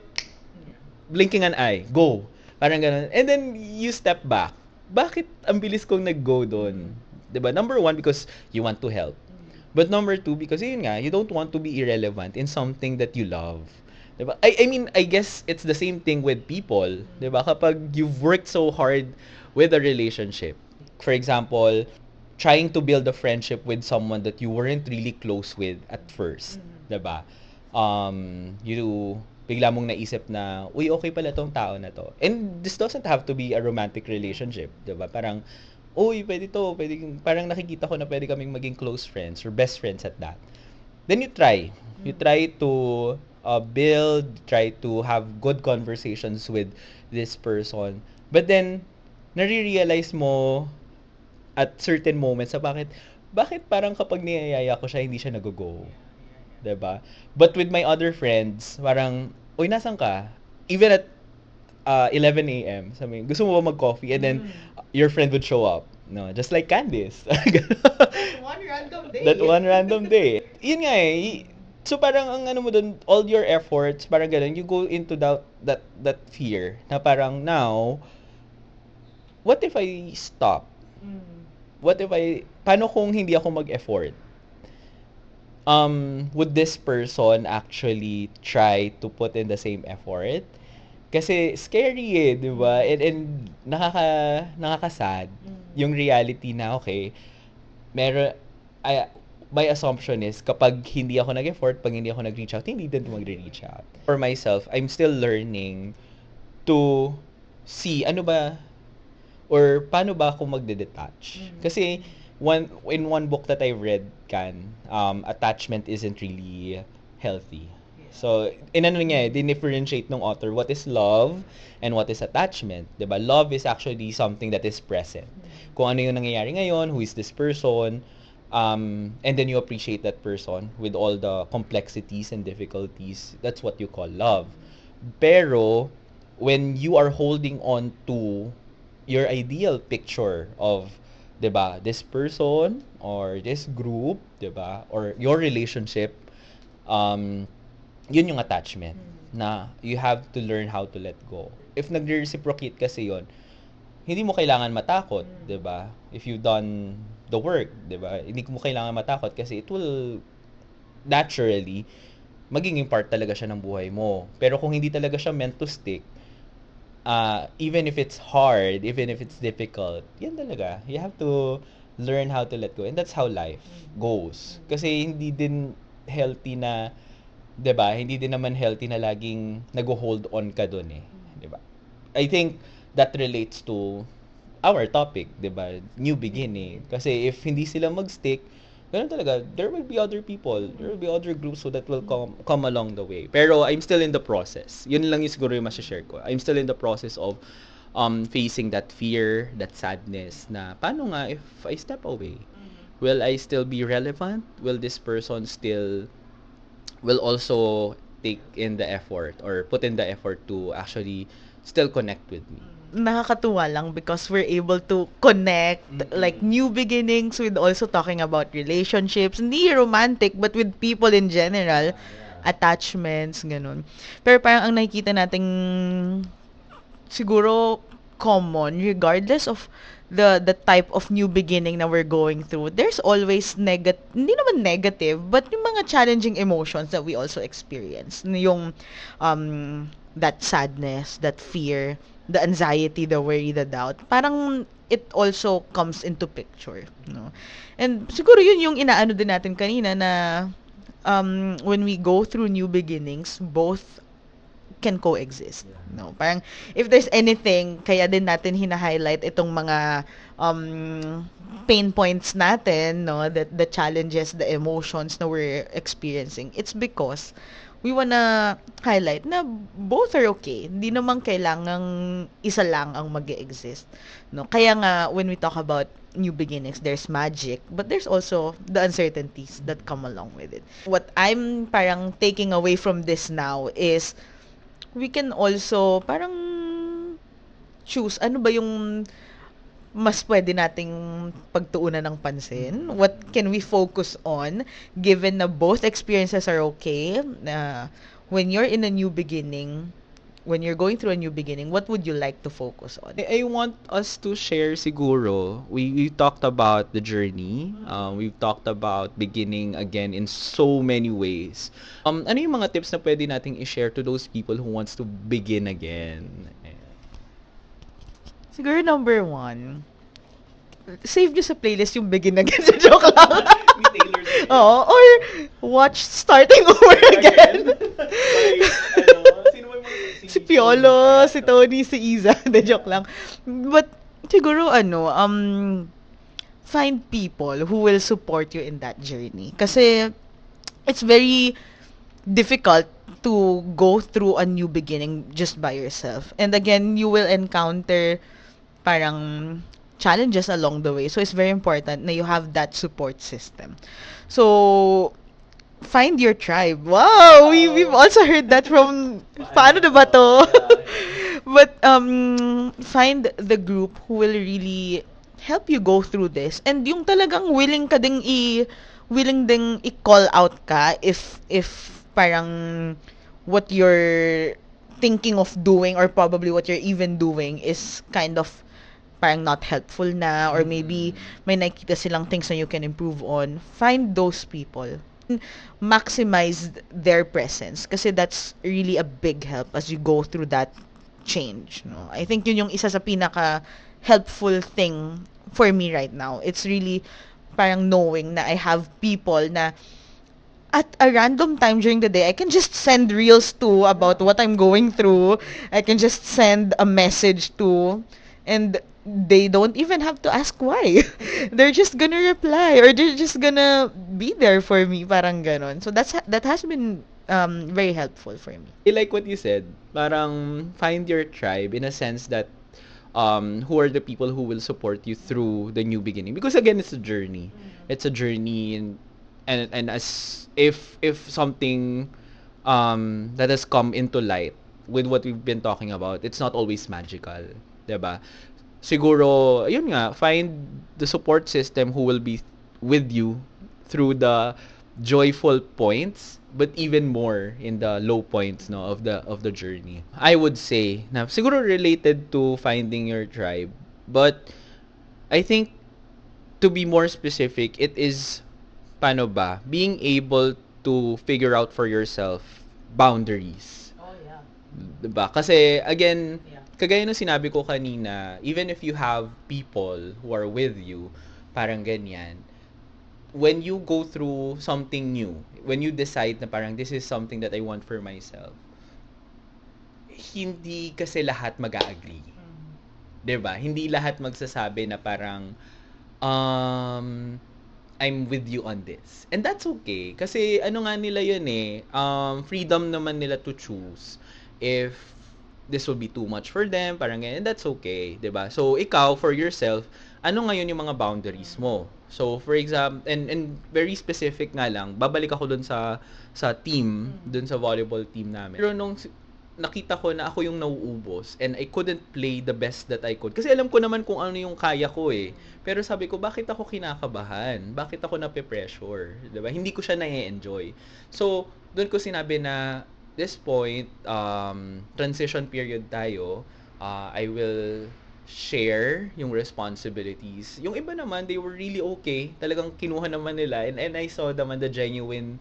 blinking an eye, go. Parang ganun. And then, you step back. Bakit ang bilis kong nag-go doon? Diba? Number one, because you want to help. But number two, because yun nga, you don't want to be irrelevant in something that you love. Diba? I mean, I guess it's the same thing with people. Diba? Kapag you've worked so hard with a relationship, for example, trying to build a friendship with someone that you weren't really close with at first. Diba? You bigla mong naisip na, uy, okay pala tong tao na to. And this doesn't have to be a romantic relationship, 'di ba? Parang, uy, parang nakikita ko na pwede kaming maging close friends or best friends at that. Then you try. You try to try to have good conversations with this person. But then, nare-realize mo at certain moments na bakit parang kapag niyayaya ko siya, hindi siya nag-go. 'Di ba? But with my other friends, parang, uy, nasan ka? Even at 11 a.m. Sabi, gusto mo ba mag-coffee? And then, your friend would show up. No, just like Candice. One random day. That one random day. Yun nga So parang ang ano mo dun, all your efforts, parang ganun, you go into that fear na parang now, what if I stop? Paano kung hindi ako mag-effort? Would this person actually try to put in the same effort? Kasi scary di ba? And nakaka-sad yung reality na, okay, my assumption is, kapag hindi ako nag-effort, pag hindi ako nag-reach out, hindi din mag-reach out. For myself, I'm still learning to see, ano ba, or paano ba ako magde-detach? Kasi, in one book that I read, attachment isn't really healthy. So, differentiate ng author what is love and what is attachment. Diba? Love is actually something that is present. Kung ano yung nangyayari ngayon, who is this person, and then you appreciate that person with all the complexities and difficulties. That's what you call love. Pero, when you are holding on to your ideal picture of, diba, this person or this group, diba, or your relationship, yun yung attachment na you have to learn how to let go. If nag-reciprocate kasi yun, hindi mo kailangan matakot, diba? If you've done the work, diba? Hindi mo kailangan matakot kasi it will naturally magiging part talaga siya ng buhay mo. Pero kung hindi talaga siya meant to stick, even if it's hard, even if it's difficult, yan talaga. You have to learn how to let go. And that's how life goes. Kasi hindi din healthy na 'Di ba? Hindi din naman healthy na laging nag-hold on ka dun eh, 'di ba? I think that relates to our topic, 'di ba? New beginning. Kasi if hindi sila mag-stick, ganun talaga, there will be other people, there will be other groups so that will come along the way. Pero I'm still in the process. Yun lang yung siguro yung ma-share ko. I'm still in the process of facing that fear, that sadness na paano nga if I step away? Will I still be relevant? Will this person still will also take in the effort or put in the effort to actually still connect with me? Nakakatuwa lang because we're able to connect like new beginnings with also talking about relationships, hindi romantic but with people in general, attachments, ganun. Pero parang ang nakikita nating siguro common regardless of the type of new beginning na we're going through, there's always hindi naman negative, but yung mga challenging emotions that we also experience. Yung that sadness, that fear, the anxiety, the worry, the doubt. Parang it also comes into picture, no? And siguro yun yung inaano din natin kanina na when we go through new beginnings, both can coexist, no? Parang if there's anything, kaya din natin hina-highlight itong mga pain points natin, no, that the challenges, the emotions na we're experiencing, it's because we wanna highlight na both are okay. Hindi naman kailangang isa lang ang mag-exist, no? Kaya nga when we talk about new beginnings, there's magic, but there's also the uncertainties that come along with it. What I'm parang taking away from this now is we can also parang choose ano ba yung mas pwede nating pagtuunan ng pansin. What can we focus on given na both experiences are okay? When you're in a new beginning, when you're going through a new beginning, what would you like to focus on? I want us to share siguro. We talked about the journey. We've talked about beginning again in so many ways. Ano yung mga tips na pwede nating i-share to those people who wants to begin again? Siguro number 1, save nyo sa playlist yung begin again. Joke lang. Oo, or watch Starting Over Again. Si Piolo, si Tony, si Iza. De joke lang. But siguro find people who will support you in that journey. Kasi it's very difficult to go through a new beginning just by yourself. And again, you will encounter parang challenges along the way. So it's very important na you have that support system. So find your tribe. Wow, we've also heard that from paano na ba to? But find the group who will really help you go through this, and yung talagang willing ding i-call out ka if parang what you're thinking of doing or probably what you're even doing is kind of parang not helpful na, or maybe may nakikita silang things na you can improve on. Find those people. Maximize their presence kasi that's really a big help as you go through that change, no? I think yun yung isa sa pinaka helpful thing for me right now. It's really parang knowing na I have people na at a random time during the day, I can just send reels to about what I'm going through. I can just send a message to, and they don't even have to ask why. They're just gonna reply, or they're just gonna be there for me, parang ganon. So that has been very helpful for me. I like what you said. Parang find your tribe in a sense that who are the people who will support you through the new beginning, because again it's a journey. It's a journey, and as if something that has come into light with what we've been talking about, it's not always magical, 'di ba? Siguro yun nga, find the support system who will be with you through the joyful points, but even more in the low points, no, of the journey. I would say na siguro related to finding your tribe, but I think to be more specific, it is paano ba being able to figure out for yourself boundaries. Oh yeah. 'Di ba? Kasi again, Yeah. kagaya ng sinabi ko kanina, even if you have people who are with you, parang ganyan, when you go through something new, when you decide na parang this is something that I want for myself, hindi kasi lahat mag-a-agree. 'Di ba? Hindi lahat magsasabi na parang I'm with you on this. And that's okay kasi ano nga nila 'yun freedom naman nila to choose if this will be too much for them, parang ganyan, and that's okay, 'di ba? So ikaw for yourself, ano ngayon yung mga boundaries mo? So for example, and very specific nga lang, babalik ako dun sa team, dun sa volleyball team namin. Pero nung nakita ko na ako yung nauubos and I couldn't play the best that I could. Kasi alam ko naman kung ano yung kaya ko eh. Pero sabi ko, bakit ako kinakabahan? Bakit ako nape-pressure? 'Di ba? Hindi ko siya na-enjoy. So, doon ko sinabi na this point, transition period tayo, I will share yung responsibilities. Yung iba naman, they were really okay. Talagang kinuha naman nila and I saw naman the genuine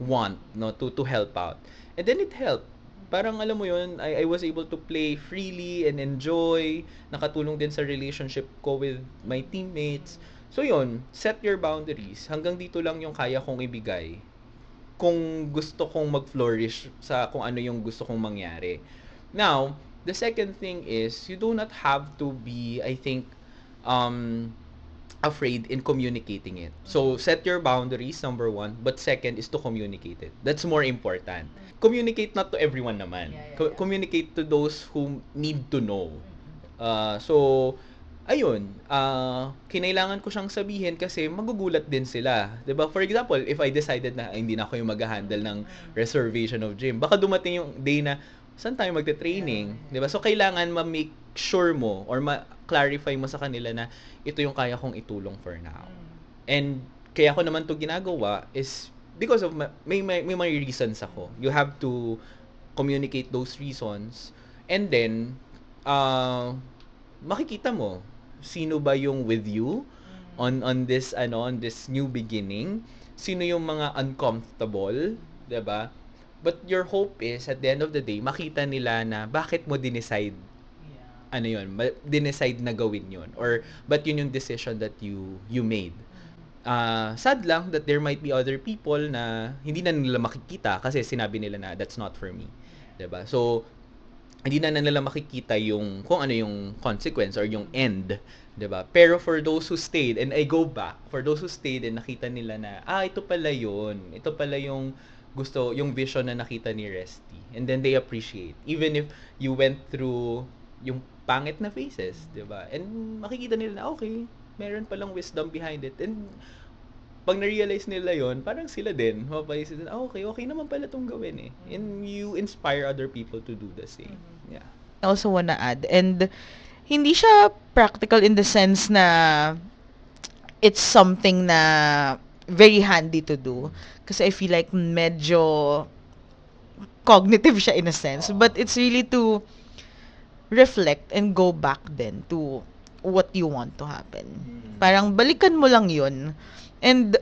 want no to help out. And then it helped. Parang alam mo yun, I was able to play freely and enjoy. Nakatulong din sa relationship ko with my teammates. So yun, set your boundaries. Hanggang dito lang yung kaya kong ibigay. Kung gusto kong mag-flourish sa kung ano yung gusto kong mangyari. Now, the second thing is, you do not have to be, I think, afraid in communicating it. So, set your boundaries, number one. But second is to communicate it. That's more important. Communicate not to everyone naman. Communicate to those who need to know. So, ayun, kinailangan ko siyang sabihin kasi magugulat din sila. 'Di ba? For example, if I decided na hindi na ako yung mag-handle ng reservation of gym, baka dumating yung day na saan tayo magte-training, 'di ba? So kailangan ma-make sure mo or ma-clarify mo sa kanila na ito yung kaya kong itulong for now. And kaya ko naman 'to ginagawa is because of may reasons ako. You have to communicate those reasons and then makikita mo sino ba yung with you on this new beginning, sino yung mga uncomfortable, 'di ba? But your hope is at the end of the day makita nila na bakit mo dinecide dinecide na gawin yun or but yun yung decision that you made. Sad lang that there might be other people na hindi na nila makikita kasi sinabi nila na that's not for me, 'di ba? So hindi na nila makikita yung kung ano yung consequence or yung end, 'di ba? Pero for those who stayed, and I go back, for those who stayed and nakita nila na ito pala yun. Ito pala yung gusto, yung vision na nakita ni Resty. And then they appreciate even if you went through yung pangit na phases, 'di ba? And makikita nila na okay, meron palang wisdom behind it. And pag na-realize nila yon, parang sila din, mapaisip din, okay naman pala tong gawin eh. And you inspire other people to do the same. Yeah. I also wanna add, and hindi siya practical in the sense na it's something na very handy to do. Kasi I feel like medyo cognitive siya in a sense. But it's really to reflect and go back then to what you want to happen. Parang balikan mo lang yun. And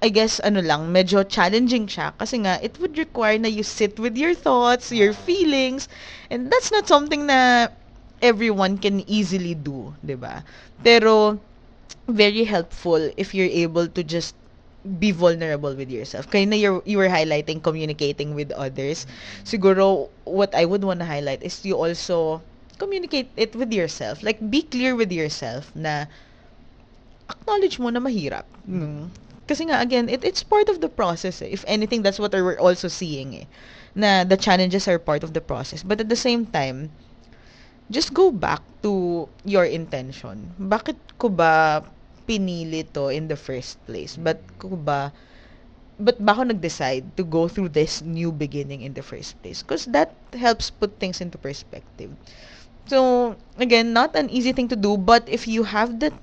I guess medyo challenging siya kasi nga it would require na you sit with your thoughts, your feelings, and that's not something na everyone can easily do, 'di ba? Pero very helpful if you're able to just be vulnerable with yourself. Kaya na you were highlighting communicating with others. Siguro what I would want to highlight is you also communicate it with yourself. Like be clear with yourself na acknowledge mo na mahirap. Kasi nga, again, it's part of the process eh. If anything, that's what we're also seeing eh. Na the challenges are part of the process. But at the same time, just go back to your intention. Bakit ko ba pinili to in the first place? Ba't ba ako nag-decide to go through this new beginning in the first place? Because that helps put things into perspective. So, again, not an easy thing to do, but if you have the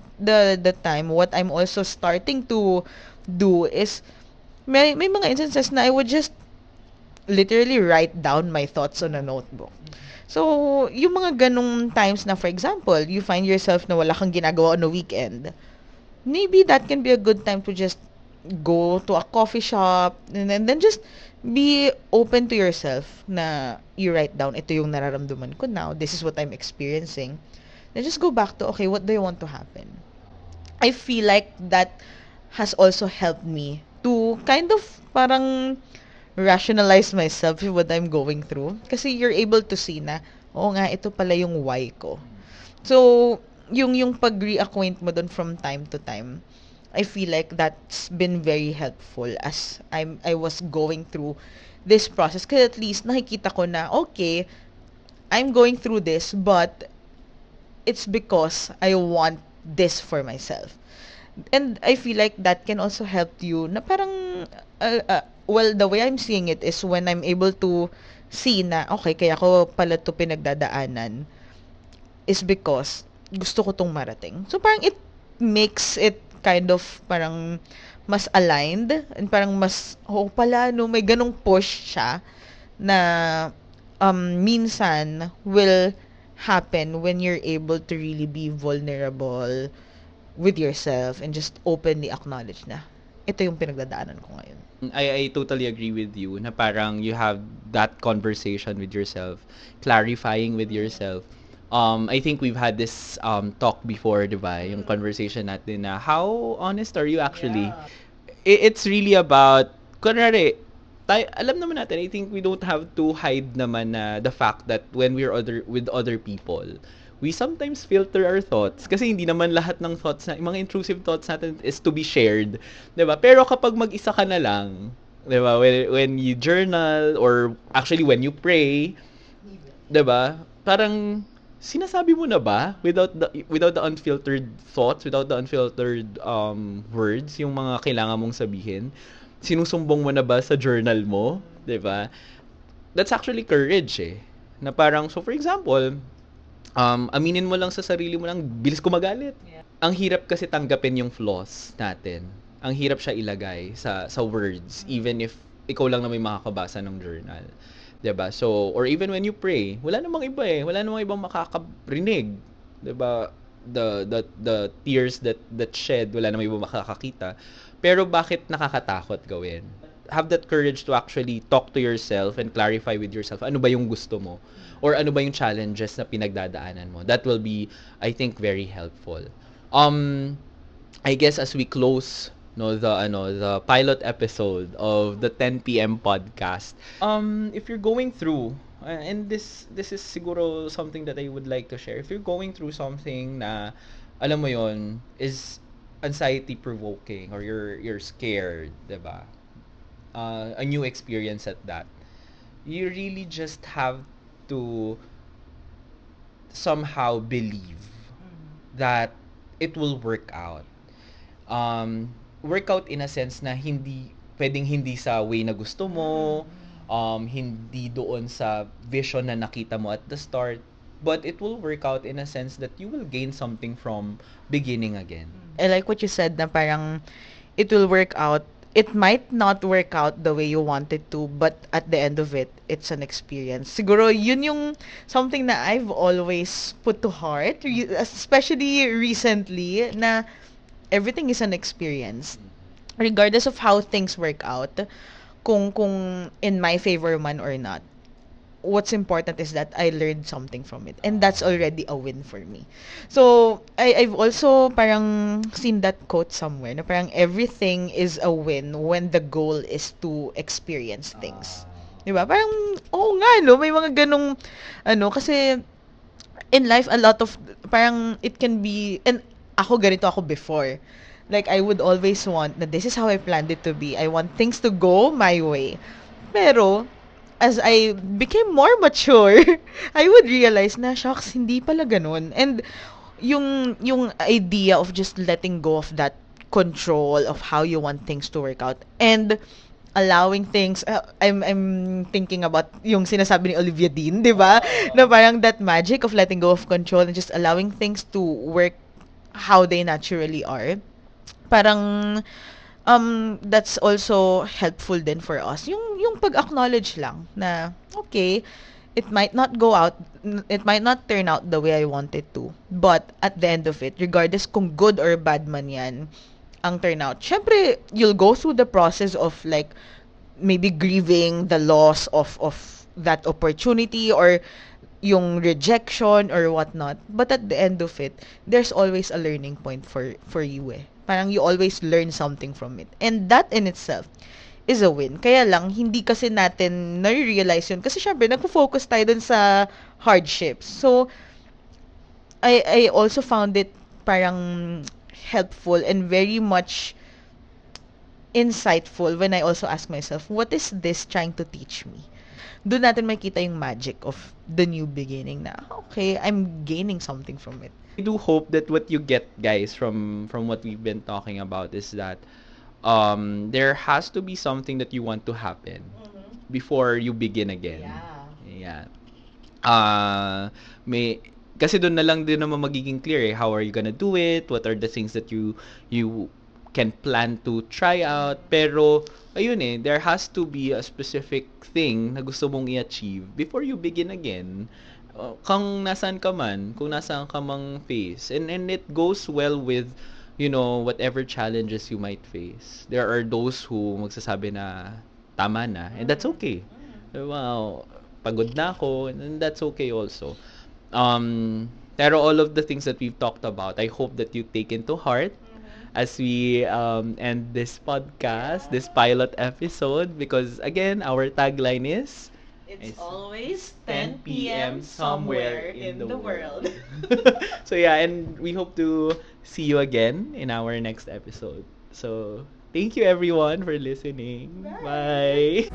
time, what I'm also starting to do is may mga instances na I would just literally write down my thoughts on a notebook. So, yung mga ganung times na, for example, you find yourself na wala kang ginagawa on a weekend, maybe that can be a good time to just go to a coffee shop and then just be open to yourself na you write down, ito yung nararamdaman ko now, this is what I'm experiencing. Then just go back to, okay, what do I want to happen? I feel like that has also helped me to kind of parang rationalize myself with what I'm going through. Kasi you're able to see na, oo nga, ito pala yung why ko. So, yung pag-reacquaint mo dun from time to time, I feel like that's been very helpful as I was going through this process. Kasi at least nakikita ko na, okay, I'm going through this, but it's because I want this for myself. And I feel like that can also help you na parang, well, the way I'm seeing it is when I'm able to see na, okay, kaya ko pala to pinagdadaanan is because gusto ko tong marating. So parang it makes it kind of parang mas aligned and parang mas, oh pala, no, may ganong push siya na minsan will happen when you're able to really be vulnerable with yourself and just openly acknowledge na ito yung pinagdadaanan ko ngayon. I totally agree with you na parang you have that conversation with yourself, clarifying with yourself. I think we've had this talk before, di ba? Yung conversation natin na how honest are you actually? It's really about, kunwari, alam naman natin, I think we don't have to hide naman na the fact that when we're with other people, we sometimes filter our thoughts kasi hindi naman lahat ng thoughts na mga intrusive thoughts natin is to be shared, 'di ba? Pero kapag mag-isa ka na lang, 'di ba? When you journal or actually when you pray, 'di ba? Parang sinasabi mo na ba without the unfiltered thoughts, without the unfiltered words yung mga kailangan mong sabihin? Sinusumbong mo na ba sa journal mo, 'di ba? That's actually courage eh. Na parang, so for example, aminin mo lang sa sarili mo lang, bilis ko magalit. Ang hirap kasi tanggapin yung flaws natin. Ang hirap siya ilagay sa words, even if ikaw lang na may makakabasa ng journal. 'Di ba? So, or even when you pray, wala namang iba eh. Wala namang ibang makakarinig. 'Di ba? The tears that shed, wala namang ibang makakakita. Pero bakit nakakatakot gawin? Have that courage to actually talk to yourself and clarify with yourself ano ba yung gusto mo or ano ba yung challenges na pinagdadaanan mo. That will be, I think, very helpful. I guess as we close the pilot episode of the 10 p.m. podcast, if you're going through and this is siguro something that I would like to share. If you're going through something na alam mo yon is anxiety provoking or you're scared, 'di ba? A new experience at that. You really just have to somehow believe that it will work out. Work out in a sense na pwedeng hindi sa way na gusto mo, hindi doon sa vision na nakita mo at the start, but it will work out in a sense that you will gain something from beginning again. I like what you said na parang it will work out. It might not work out the way you want it to, but at the end of it, it's an experience. Siguro, yun yung something na I've always put to heart, especially recently, na everything is an experience. Regardless of how things work out, kung in my favor man or not, what's important is that I learned something from it. And that's already a win for me. So, I've also parang seen that quote somewhere na parang everything is a win when the goal is to experience things. Diba? Parang, oo nga, no? May mga ganong, kasi in life, a lot of, parang it can be, and ganito ako before. Like, I would always want, na this is how I planned it to be. I want things to go my way. Pero, as I became more mature, I would realize na, shucks, hindi pala ganun. And yung idea of just letting go of that control of how you want things to work out and allowing things, I'm thinking about yung sinasabi ni Olivia Dean, di ba? Na parang that magic of letting go of control and just allowing things to work how they naturally are. Parang that's also helpful din for us. Yung pag-acknowledge lang na, okay, it might not turn out the way I want it to. But at the end of it, regardless kung good or bad man yan, ang turnout, syempre, you'll go through the process of like, maybe grieving the loss of that opportunity or yung rejection or whatnot. But at the end of it, there's always a learning point for you eh. Parang you always learn something from it. And that in itself is a win. Kaya lang, hindi kasi natin nare-realize yun. Kasi syempre, nagpo-focus tayo dun sa hardships. So, I also found it parang helpful and very much insightful when I also ask myself, what is this trying to teach me? Doon natin makita yung magic of the new beginning na, okay, I'm gaining something from it. I do hope that what you get, guys, from what we've been talking about is that there has to be something that you want to happen before you begin again. Yeah. May kasi doon na lang din naman magiging clear how are you gonna do it, what are the things that you can plan to try out, pero ayun there has to be a specific thing na gusto mong i-achieve before you begin again. Kung nasaan ka man, kung nasaan ka mang face, and it goes well with whatever challenges you might face. There are those who magsasabi na tama na, and that's okay. Wow, pagod na ako, and that's okay also. Pero all of the things that we've talked about, I hope that you take into heart as we end this podcast, this pilot episode, because again, our tagline is It's always 10 p.m. somewhere in the world. So yeah, and we hope to see you again in our next episode. So thank you everyone for listening. Bye.